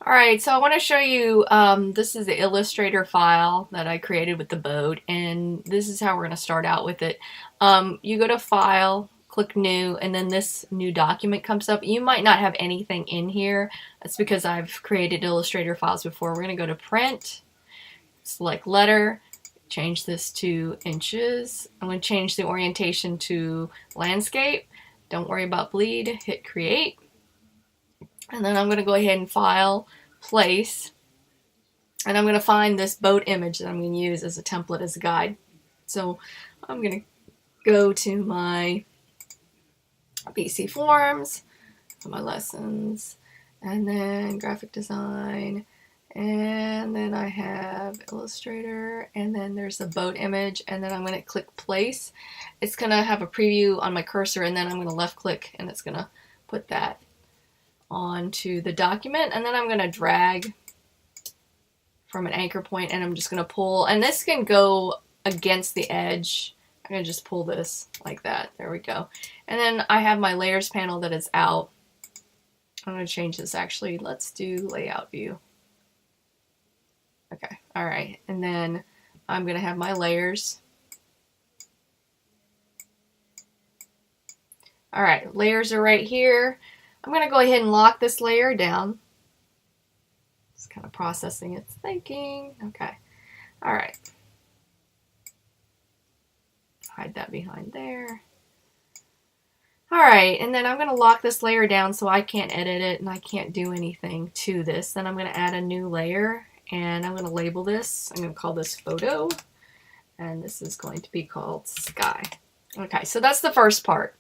Alright, so I want to show you, this is the Illustrator file that I created with the boat, and this is how we're going to start out with it. You go to File, click New, and then this new document comes up. You might not have anything in here. That's because I've created Illustrator files before. We're going to go to Print, select Letter, change this to inches. I'm going to change the orientation to Landscape. Don't worry about bleed. Hit Create. And then I'm going to go ahead and File, Place, and I'm going to find this boat image that I'm going to use as a template, as a guide. So I'm going to go to my BC Forms, my lessons, and then graphic design, and then I have Illustrator, and then there's a boat image, and then I'm going to click Place. It's going to have a preview on my cursor, and then I'm going to left click, and it's going to put that onto the document, and then I'm going to drag from an anchor point, and I'm just going to pull, and this can go against the edge. I'm going to just pull this like that. There we go. And then I have my layers panel that is out. I'm going to change this actually. Let's do layout view. Okay, all right, and then I'm going to have my layers. All right, layers are right here. I'm going to go ahead and lock this layer down. It's kind of processing its thinking. Okay. All right. Hide that behind there. All right. And then I'm going to lock this layer down so I can't edit it and I can't do anything to this. Then I'm going to add a new layer and I'm going to label this. I'm going to call this Photo. And this is going to be called Sky. Okay. So that's the first part.